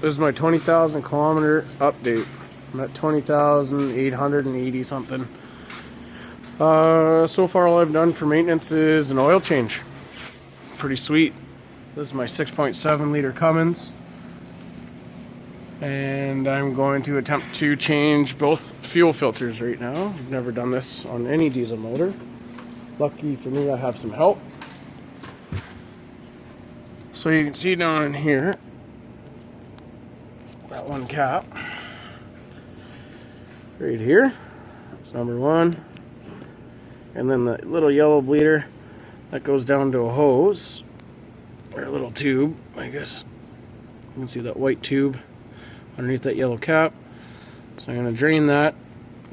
this is my 20,000 kilometer update. I'm at 20,880 something. So far all I've done for maintenance is an oil change. Pretty sweet. This is my 6.7 liter Cummins. And I'm going to attempt to change both fuel filters right now. I've never done this on any diesel motor. Lucky for me, I have some help. So you can see down in here, that one cap right here, that's number one. And then the little yellow bleeder that goes down to a hose, or a little tube, I guess. You can see that white tube underneath that yellow cap. So I'm going to drain that,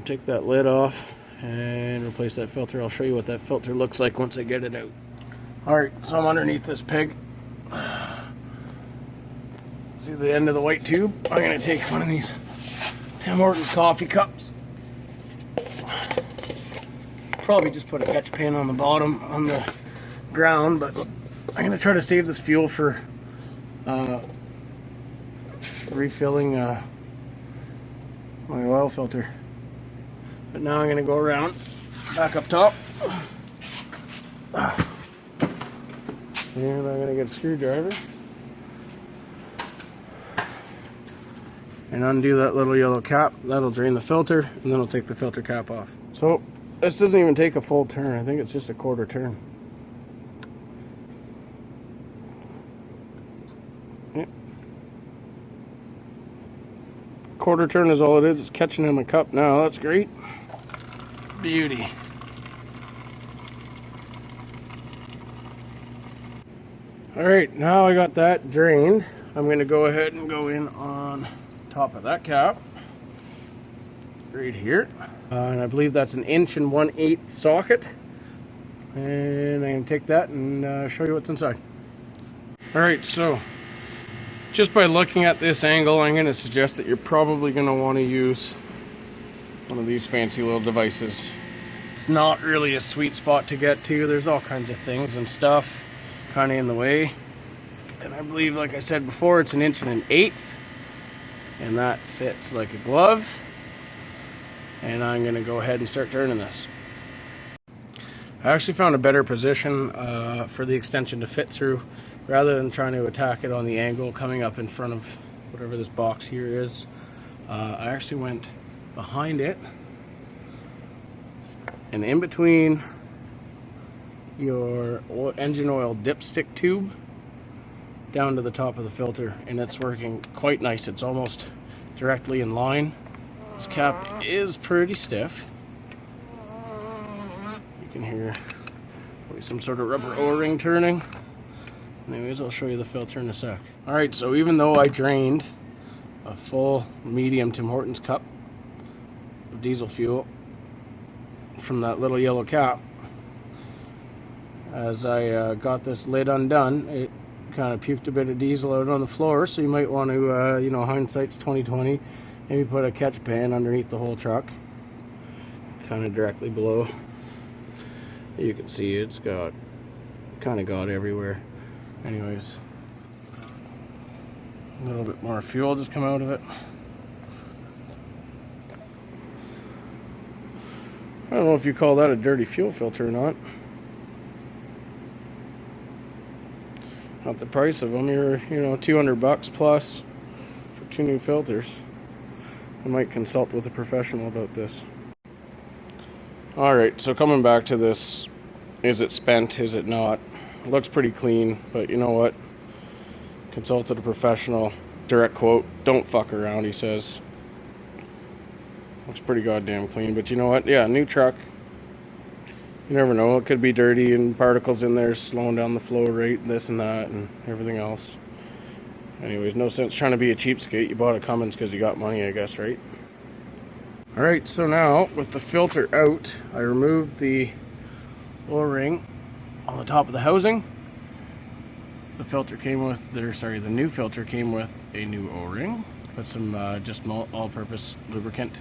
take that lid off, and replace that filter. I'll show you what that filter looks like once I get it out. Alright, so I'm underneath this pig. See the end of the white tube? I'm going to take one of these Tim Hortons coffee cups. Probably just put a catch pan on the bottom on the ground, but I'm going to try to save this fuel for refilling my oil filter. But now I'm going to go around back up top, and I'm going to get a screwdriver and undo that little yellow cap. That'll drain the filter, and then I'll take the filter cap off. So this doesn't even take a full turn. I think it's just a quarter turn. Yep. Quarter turn is all it is. It's catching in my cup now. That's great. Beauty. Alright, now I got that drained. I'm going to go ahead and go in on top of that cap. Right here. And I believe that's an 1/8" socket. And I'm going to take that and show you what's inside. Alright, so just by looking at this angle, I'm going to suggest that you're probably going to want to use one of these fancy little devices. It's not really a sweet spot to get to. There's all kinds of things and stuff kind of in the way. And I believe, like I said before, it's an 1/8". And that fits like a glove. And I'm going to go ahead and start turning this. I actually found a better position for the extension to fit through, rather than trying to attack it on the angle coming up in front of whatever this box here is. I actually went behind it and in between your engine oil dipstick tube down to the top of the filter, and it's working quite nice. It's almost directly in line. This cap is pretty stiff. You can hear some sort of rubber O-ring turning. Anyways, I'll show you the filter in a sec. Alright, so even though I drained a full medium Tim Hortons cup of diesel fuel from that little yellow cap, as I got this lid undone, it kind of puked a bit of diesel out on the floor. So you might want to, you know, hindsight's 20/20. Maybe put a catch pan underneath the whole truck, kind of directly below. You can see it's got kind of got everywhere. Anyways, a little bit more fuel just come out of it. I don't know if you call that a dirty fuel filter or not. Not the price of them. You're, you know, $200 plus for 2 new filters. I might consult with a professional about this. Alright, so coming back to this, is it spent, is it not? It looks pretty clean, but you know what? Consulted a professional, direct quote, don't fuck around, he says. Looks pretty goddamn clean, but you know what? Yeah, new truck. You never know, it could be dirty and particles in there slowing down the flow rate, this and that, and everything else. Anyways, no sense trying to be a cheapskate. You bought a Cummins because you got money, I guess, right? Alright, so now, with the filter out, I removed the O-ring on the top of the housing. The filter came with, the new filter came with a new O-ring. Put some just all-purpose lubricant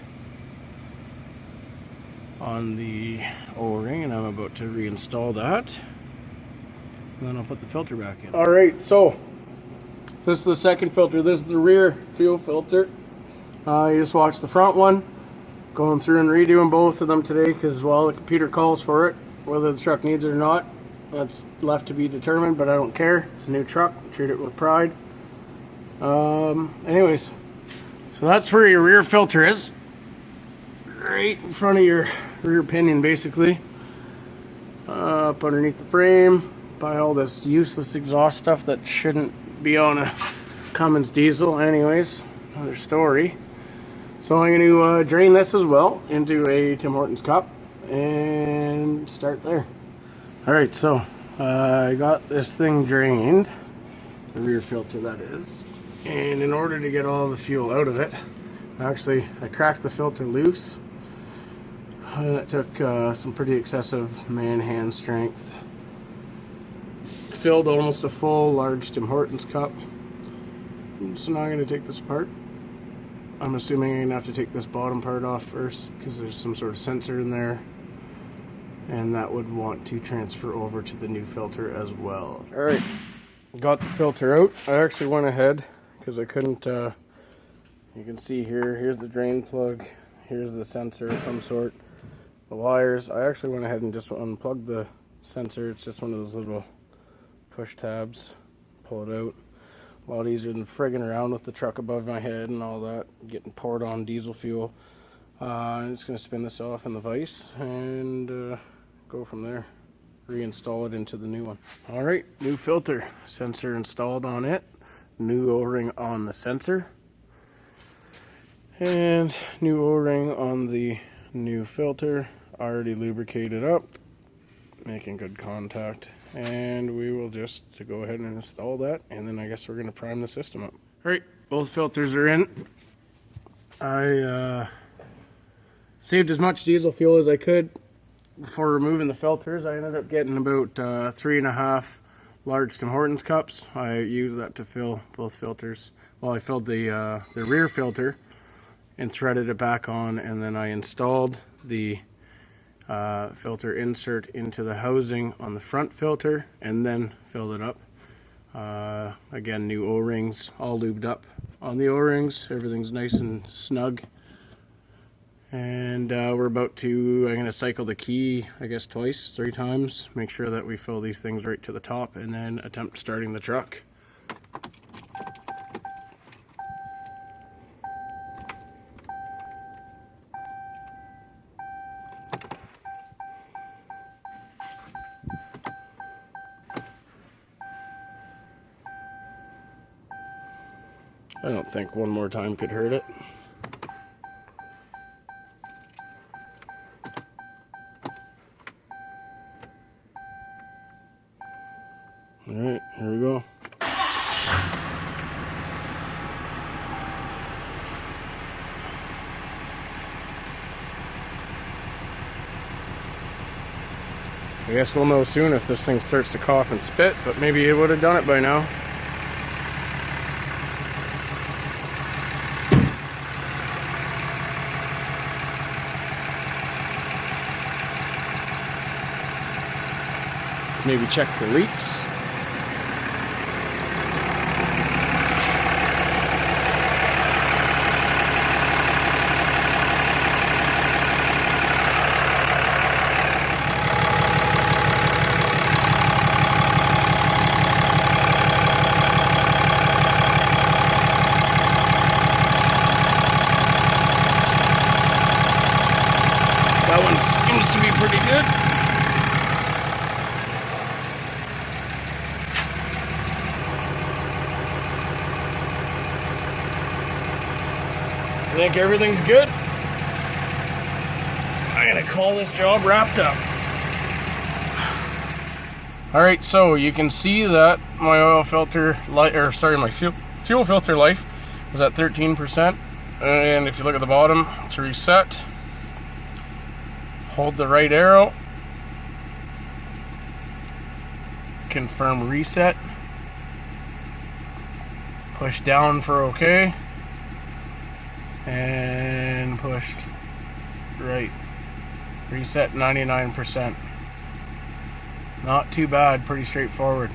on the O-ring, and I'm about to reinstall that. And then I'll put the filter back in. Alright, so This is the second filter. This is the rear fuel filter. You just watch the front one. Going through and redoing both of them today because, well, the computer calls for it. Whether the truck needs it or not, that's left to be determined, but I don't care. It's a new truck. Treat it with pride. Anyways, so that's where your rear filter is. Right in front of your rear pinion, basically. Up underneath the frame. By all this useless exhaust stuff that shouldn't be on a Cummins diesel. Anyways, another story. So I'm going to drain this as well into a Tim Hortons cup and start there. Alright, so I got this thing drained, the rear filter that is, and in order to get all the fuel out of it, actually I cracked the filter loose, and it took some pretty excessive man-hand strength. Filled almost a full large Tim Hortons cup. So now I'm going to take this apart. I'm assuming I'm going to have to take this bottom part off first because there's some sort of sensor in there, and that would want to transfer over to the new filter as well. Alright, got the filter out. I actually went ahead because I couldn't, you can see here, here's the drain plug, here's the sensor of some sort, the wires. I actually went ahead and just unplugged the sensor. It's just one of those little push tabs, pull it out. A lot easier than frigging around with the truck above my head and all that, getting poured on diesel fuel. I'm just going to spin this off in the vise and go from there. Reinstall it into the new one. Alright, new filter. Sensor installed on it. New O-ring on the sensor. And new O-ring on the new filter. Already lubricated up. Making good contact. And we will just go ahead and install that, and then I guess we're going to prime the system up. Alright, both filters are in. I saved as much diesel fuel as I could before removing the filters. I ended up getting about 3.5 large Tim Hortons cups. I used that to fill both filters. Well, I filled the rear filter and threaded it back on, and then I installed the filter insert into the housing on the front filter and then filled it up. Again, new O-rings, all lubed up on the O-rings. Everything's nice and snug. And we're about to, I'm going to cycle the key, I guess twice, 3 times. Make sure that we fill these things right to the top and then attempt starting the truck. I don't think one more time could hurt it. Alright, here we go. I guess we'll know soon if this thing starts to cough and spit, but maybe it would have done it by now. Maybe check for leaks. That one seems to be pretty good. I think everything's good. I'm gonna call this job wrapped up. Alright, so you can see that my oil filter my fuel filter life was at 13%. And if you look at the bottom, it's reset. Hold the right arrow. Confirm reset. Push down for OK. And push right. Reset 99%. Not too bad, pretty straightforward.